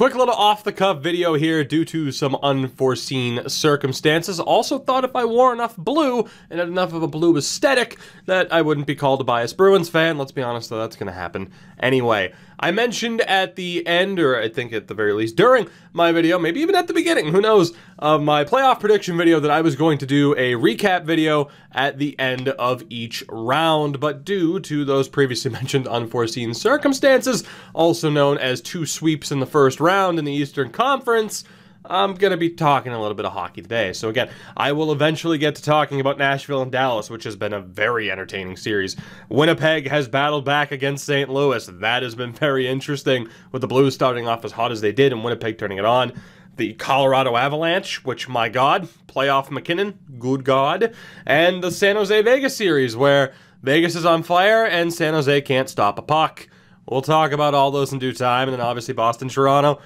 Quick little off-the-cuff video here due to some unforeseen circumstances. Also thought if I wore enough blue and had enough of a blue aesthetic that I wouldn't be called a biased Bruins fan. Let's be honest though, that's going to happen anyway. I mentioned at the end, or I think at the very least during my video, maybe even at the beginning, who knows, of my playoff prediction video that I was going to do a recap video at the end of each round. But due to those previously mentioned unforeseen circumstances, also known as two sweeps in the first round in the Eastern Conference, I'm going to be talking a little bit of hockey today. So again, I will eventually get to talking about Nashville and Dallas, which has been a very entertaining series. Winnipeg has battled back against St. Louis. That has been very interesting, with the Blues starting off as hot as they did and Winnipeg turning it on. The Colorado Avalanche, which, my God, playoff McKinnon, good God. And the San Jose-Vegas series, where Vegas is on fire and San Jose can't stop a puck. We'll talk about all those in due time, and then obviously Boston-Toronto.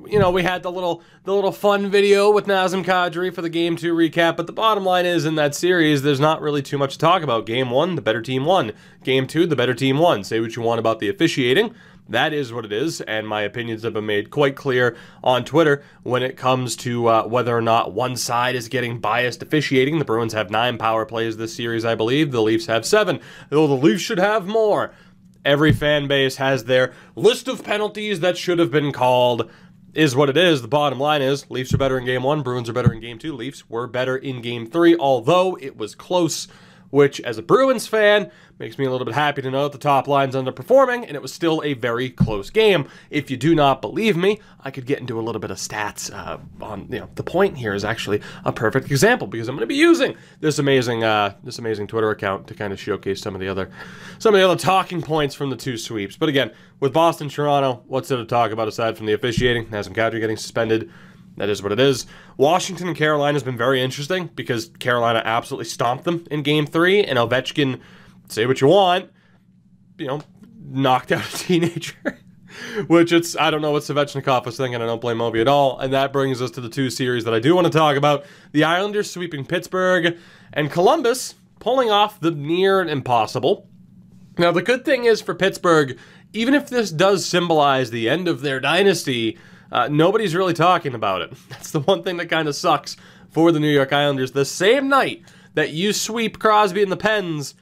You know, we had the little fun video with Nazem Kadri for the Game 2 recap, but the bottom line is, in that series, there's not really too much to talk about. Game 1, the better team won. Game 2, the better team won. Say what you want about the officiating. That is what it is, and my opinions have been made quite clear on Twitter when it comes to whether or not one side is getting biased officiating. The Bruins have 9 power plays this series, I believe. The Leafs have 7, though the Leafs should have more. Every fan base has their list of penalties that should have been called. Is what it is. The bottom line is, Leafs are better in Game 1, Bruins are better in Game 2. Leafs were better in Game 3, although it was close, which, as a Bruins fan, makes me a little bit happy to know that the top line's underperforming, and it was still a very close game. If you do not believe me, I could get into a little bit of stats on, you know, the point here is actually a perfect example, because I'm going to be using this amazing Twitter account to kind of showcase some of the other talking points from the two sweeps. But again, with Boston-Toronto, what's there to talk about aside from the officiating? Nazem Kadri getting suspended. That is what it is. Washington and Carolina has been very interesting because Carolina absolutely stomped them in Game 3, and Ovechkin, say what you want, you know, knocked out a teenager. Which I don't know what Svechnikov was thinking. I don't blame Ovi at all. And that brings us to the two series that I do want to talk about. The Islanders sweeping Pittsburgh and Columbus pulling off the near impossible. Now, the good thing is for Pittsburgh, even if this does symbolize the end of their dynasty, nobody's really talking about it. That's the one thing that kind of sucks for the New York Islanders. The same night that you sweep Crosby and the Pens,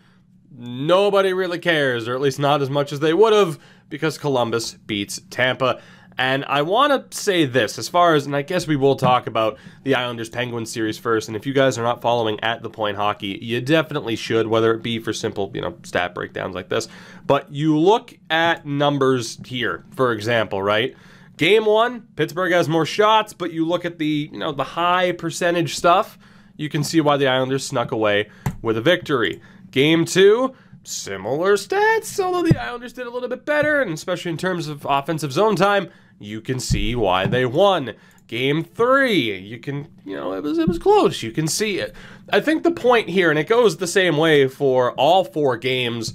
nobody really cares, or at least not as much as they would have, because Columbus beats Tampa. And I want to say this, as far as, and I guess we will talk about the Islanders-Penguins series first, and if you guys are not following at The Point Hockey, you definitely should, whether it be for simple, you know, stat breakdowns like this. But you look at numbers here, for example, right? Game 1, Pittsburgh has more shots, but you look at the, you know, the high percentage stuff, you can see why the Islanders snuck away with a victory. Game 2, similar stats, although the Islanders did a little bit better, and especially in terms of offensive zone time, you can see why they won. Game 3, you can, you know, it was close. You can see it. I think the point here, and it goes the same way for all 4 games,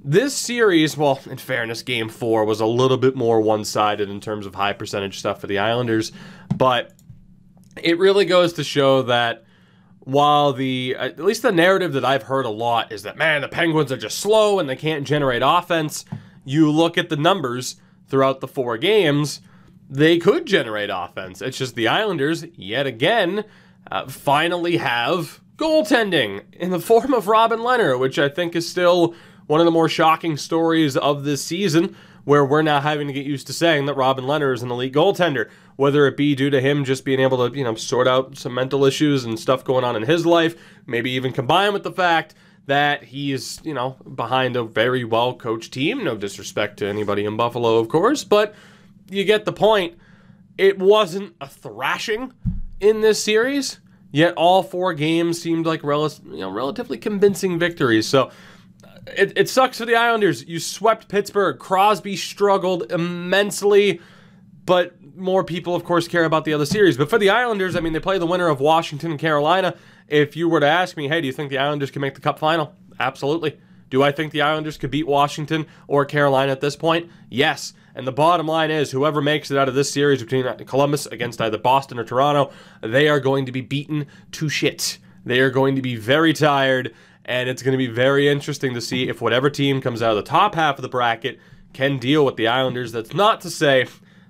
this series, well, in fairness, Game 4 was a little bit more one-sided in terms of high percentage stuff for the Islanders, but it really goes to show that while at least the narrative that I've heard a lot is that, man, the Penguins are just slow and they can't generate offense, you look at the numbers throughout the 4 games, they could generate offense. It's just the Islanders, yet again, finally have goaltending in the form of Robin Lehner, which I think is still one of the more shocking stories of this season, where we're now having to get used to saying that Robin Lehner is an elite goaltender, whether it be due to him just being able to, you know, sort out some mental issues and stuff going on in his life, maybe even combined with the fact that he's, you know, behind a very well-coached team. No disrespect to anybody in Buffalo, of course, but you get the point. It wasn't a thrashing in this series, yet all 4 games seemed like relatively convincing victories. So it sucks for the Islanders. You swept Pittsburgh. Crosby struggled immensely, but more people, of course, care about the other series. But for the Islanders, I mean, they play the winner of Washington and Carolina. If you were to ask me, hey, do you think the Islanders can make the Cup final? Absolutely. Do I think the Islanders could beat Washington or Carolina at this point? Yes. And the bottom line is, whoever makes it out of this series between Columbus against either Boston or Toronto, they are going to be beaten to shit. They are going to be very tired, and it's going to be very interesting to see if whatever team comes out of the top half of the bracket can deal with the Islanders. That's not to say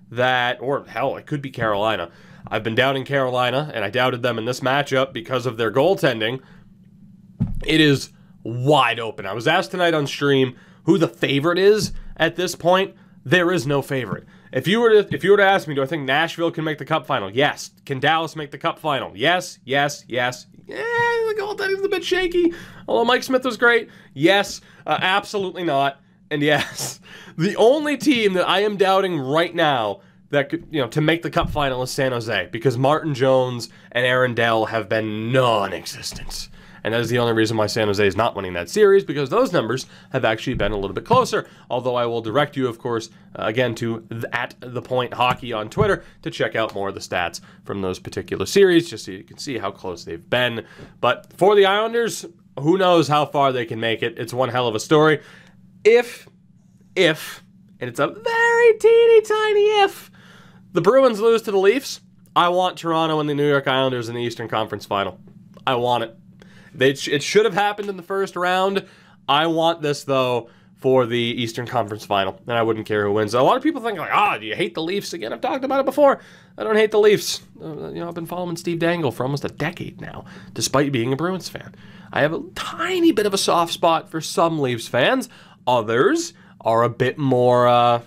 that, or hell, it could be Carolina. I've been doubting Carolina, and I doubted them in this matchup because of their goaltending. It is wide open. I was asked tonight on stream who the favorite is at this point. There is no favorite. If you were to ask me, do I think Nashville can make the Cup final? Yes. Can Dallas make the Cup final? Yes, yes, yes. Yeah, the goaltending's a bit shaky. Although Mike Smith was great. Yes, absolutely not. And yes, the only team that I am doubting right now that could, to make the Cup final is San Jose, because Martin Jones and Aaron Dell have been non-existent. And that is the only reason why San Jose is not winning that series, because those numbers have actually been a little bit closer. Although I will direct you, of course, again to @ThePointHockey on Twitter to check out more of the stats from those particular series, just so you can see how close they've been. But for the Islanders, who knows how far they can make it. It's one hell of a story. If, and it's a very teeny tiny if, the Bruins lose to the Leafs, I want Toronto and the New York Islanders in the Eastern Conference Final. I want it. It should have happened in the first round. I want this, though, for the Eastern Conference Final, and I wouldn't care who wins. A lot of people think, like, do you hate the Leafs again? I've talked about it before. I don't hate the Leafs. I've been following Steve Dangle for almost a decade now, despite being a Bruins fan. I have a tiny bit of a soft spot for some Leafs fans. Others are a bit more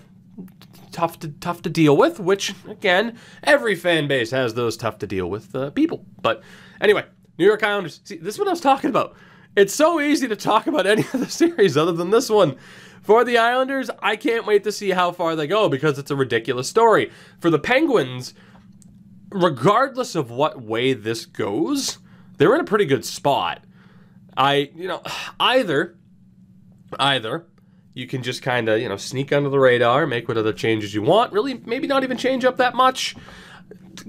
tough to deal with, which, again, every fan base has those tough to deal with people. But anyway, New York Islanders. See, this is what I was talking about. It's so easy to talk about any of the series other than this one. For the Islanders, I can't wait to see how far they go, because it's a ridiculous story. For the Penguins, regardless of what way this goes, they're in a pretty good spot. Either you can just kind of, sneak under the radar, make whatever changes you want, really maybe not even change up that much.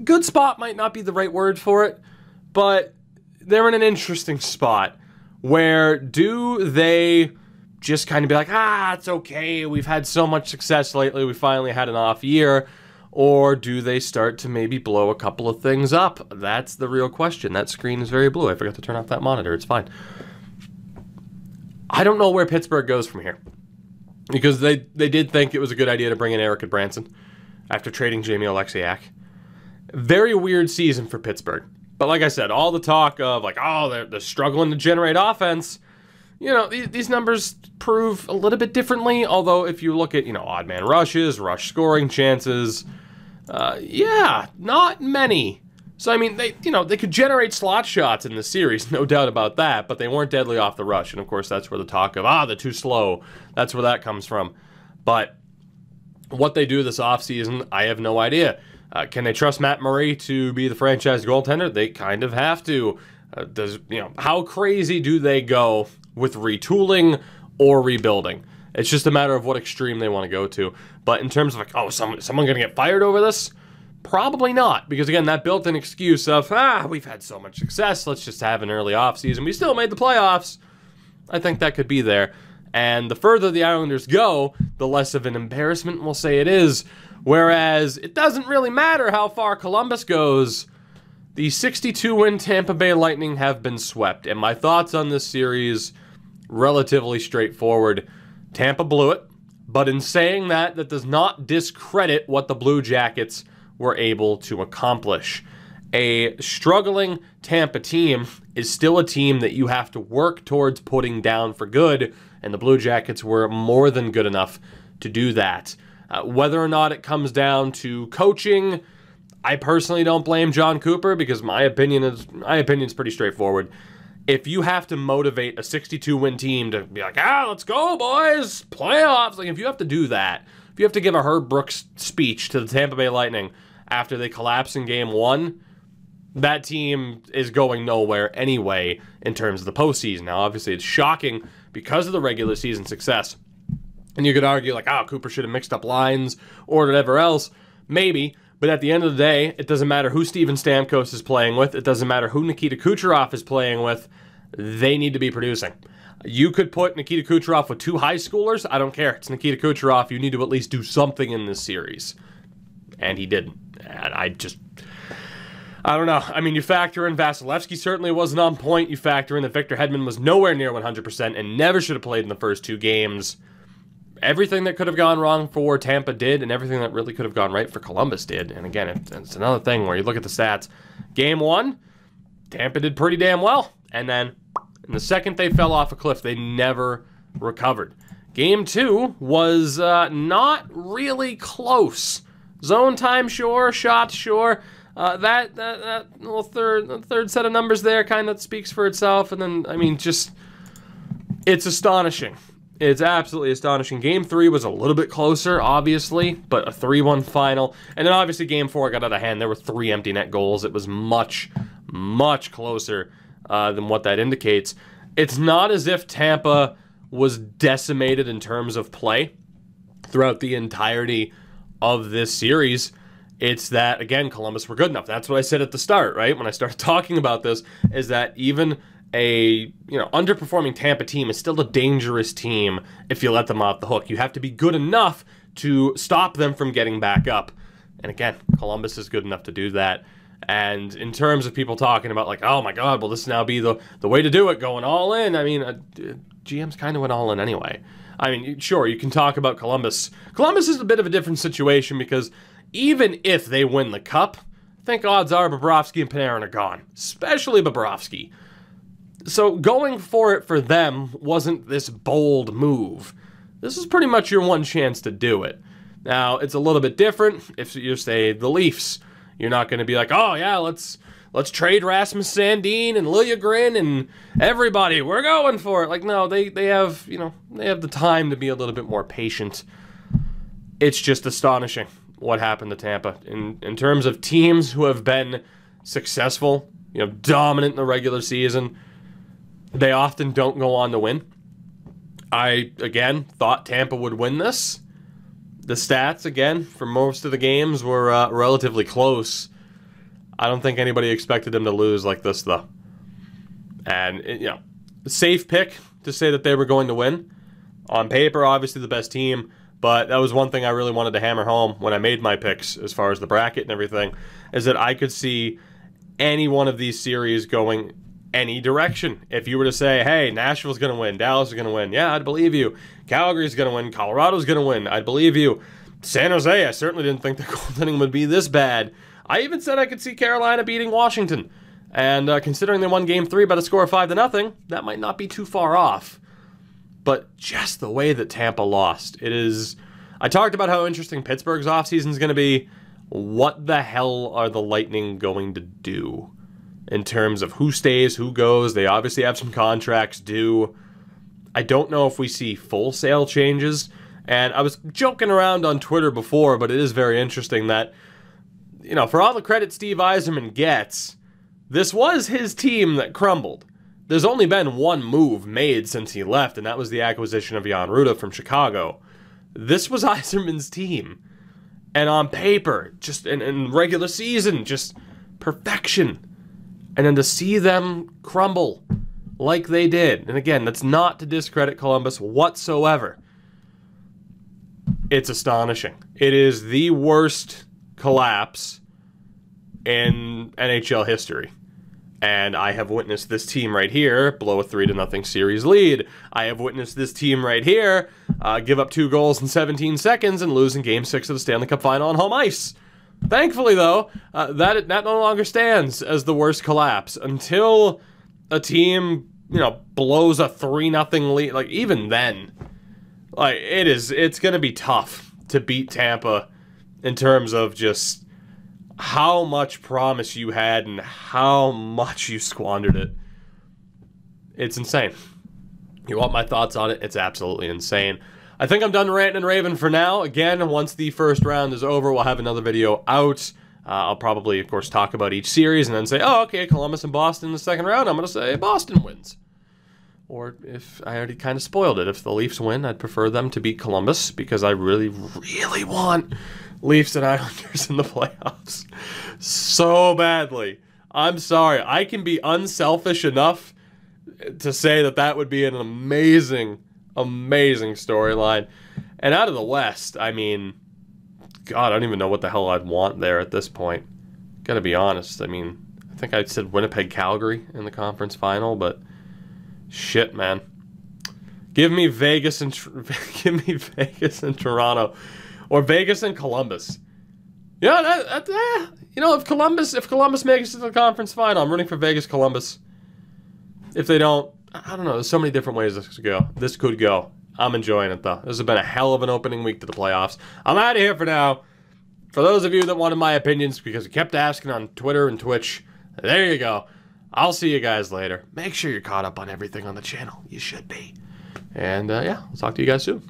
Good spot might not be the right word for it, but they're in an interesting spot where do they just kind of be like, it's okay, we've had so much success lately, we finally had an off year, or do they start to maybe blow a couple of things up? That's the real question. That screen is very blue. I forgot to turn off that monitor. It's fine. I don't know where Pittsburgh goes from here, because they did think it was a good idea to bring in Eric Branson after trading Jamie Oleksiak. Very weird season for Pittsburgh. But like I said, all the talk of like, they're struggling to generate offense, these numbers prove a little bit differently. Although if you look at, odd man rushes, rush scoring chances, not many. So, I mean, they could generate slot shots in the series, no doubt about that, but they weren't deadly off the rush. And of course, that's where the talk of, they're too slow. That's where that comes from. But what they do this offseason, I have no idea. Can they trust Matt Murray to be the franchise goaltender? They kind of have to. How crazy do they go with retooling or rebuilding? It's just a matter of what extreme they want to go to. But in terms of like, someone going to get fired over this? Probably not, because again, that built-in excuse of, we've had so much success, let's just have an early offseason. We still made the playoffs. I think that could be there. And the further the Islanders go, the less of an embarrassment we'll say it is. Whereas it doesn't really matter how far Columbus goes. The 62-win Tampa Bay Lightning have been swept. And my thoughts on this series, relatively straightforward. Tampa blew it. But in saying that, that does not discredit what the Blue Jackets were able to accomplish. A struggling Tampa team is still a team that you have to work towards putting down for good, and the Blue Jackets were more than good enough to do that. Whether or not it comes down to coaching, I personally don't blame John Cooper, because my opinion is pretty straightforward. If you have to motivate a 62-win team to be like, let's go, boys, playoffs, like if you have to do that, if you have to give a Herb Brooks speech to the Tampa Bay Lightning after they collapse in Game 1, that team is going nowhere anyway in terms of the postseason. Now, obviously, it's shocking because of the regular season success. And you could argue, like, Cooper should have mixed up lines or whatever else. Maybe. But at the end of the day, it doesn't matter who Steven Stamkos is playing with. It doesn't matter who Nikita Kucherov is playing with. They need to be producing. You could put Nikita Kucherov with two high schoolers. I don't care. It's Nikita Kucherov. You need to at least do something in this series. And he didn't. And I don't know. I mean, you factor in Vasilevsky certainly wasn't on point. You factor in that Victor Hedman was nowhere near 100% and never should have played in the first two games. everything that could have gone wrong for Tampa did, and everything that really could have gone right for Columbus did. And again, it's another thing where you look at the stats. Game 1, Tampa did pretty damn well. And then in the second they fell off a cliff, they never recovered. Game 2 was not really close. Zone time, sure. Shots, sure. That little third set of numbers there kind of speaks for itself. And then, I mean, just, it's astonishing. It's absolutely astonishing. Game 3 was a little bit closer, obviously, but a 3-1 final. And then obviously Game 4 got out of hand. There were 3 empty net goals. It was much, much closer than what that indicates. It's not as if Tampa was decimated in terms of play throughout the entirety of this series. It's that, again, Columbus were good enough. That's what I said at the start, right? When I started talking about this, is that even a underperforming Tampa team is still a dangerous team if you let them off the hook. You have to be good enough to stop them from getting back up. And again, Columbus is good enough to do that. And in terms of people talking about like, oh my God, will this now be the way to do it, going all in? I mean, GMs kind of went all in anyway. I mean, sure, you can talk about Columbus. Columbus is a bit of a different situation because even if they win the cup, I think odds are Bobrovsky and Panarin are gone, especially Bobrovsky. So going for it for them wasn't this bold move. This is pretty much your one chance to do it. Now, it's a little bit different if you say the Leafs. You're not going to be like, oh yeah, let's trade Rasmus Sandin and Liljegren and everybody. We're going for it. Like, no, they have, they have the time to be a little bit more patient. It's just astonishing what happened to Tampa in terms of teams who have been successful, dominant in the regular season. They often don't go on to win. I, again, thought Tampa would win this. The stats, again, for most of the games were relatively close. I don't think anybody expected them to lose like this, though. And, safe pick to say that they were going to win. On paper, obviously the best team, but that was one thing I really wanted to hammer home when I made my picks as far as the bracket and everything, is that I could see any one of these series going any direction. If you were to say, hey, Nashville's going to win, Dallas is going to win, yeah, I'd believe you. Calgary's going to win, Colorado's going to win, I'd believe you. San Jose, I certainly didn't think the goaltending would be this bad. I even said I could see Carolina beating Washington. And considering they won Game 3 by the score of 5-0, that might not be too far off. But just the way that Tampa lost, it is... I talked about how interesting Pittsburgh's offseason is going to be. What the hell are the Lightning going to do in terms of who stays, who goes? They obviously have some contracts due. I don't know if we see full sale changes. And I was joking around on Twitter before, but it is very interesting that, for all the credit Steve Yzerman gets, this was his team that crumbled. There's only been one move made since he left, and that was the acquisition of Jan Rutta from Chicago. This was Yzerman's team. And on paper, just in regular season, just perfection. And then to see them crumble like they did, and again, that's not to discredit Columbus whatsoever. It's astonishing. It is the worst collapse in NHL history. And I have witnessed this team right here blow a 3-0 series lead. I have witnessed this team right here give up 2 goals in 17 seconds and lose in Game 6 of the Stanley Cup Final on home ice. Thankfully, though, that no longer stands as the worst collapse until a team, blows a 3-0 lead. Like, even then, like, it's going to be tough to beat Tampa in terms of just how much promise you had and how much you squandered it. It's insane. You want my thoughts on it? It's absolutely insane. I think I'm done ranting and raving for now. Again, once the first round is over, we'll have another video out. I'll probably, of course, talk about each series and then say, oh, okay, Columbus and Boston in the second round. I'm going to say Boston wins. Or if I already kind of spoiled it, if the Leafs win, I'd prefer them to beat Columbus because I really, really want Leafs and Islanders in the playoffs so badly. I'm sorry. I can be unselfish enough to say that that would be an amazing, amazing storyline. And out of the West, I mean, God, I don't even know what the hell I'd want there at this point. Gotta be honest. I mean, I think I said Winnipeg-Calgary in the conference final, but shit, man. Give me Vegas and give me Vegas and Toronto, or Vegas and Columbus. Yeah, you know, if Columbus makes it to the conference final, I'm rooting for Vegas, Columbus. If they don't, I don't know. There's so many different ways this could go. This could go. I'm enjoying it though. This has been a hell of an opening week to the playoffs. I'm out of here for now. For those of you that wanted my opinions because you kept asking on Twitter and Twitch, there you go. I'll see you guys later. Make sure you're caught up on everything on the channel. You should be. And yeah, I'll talk to you guys soon.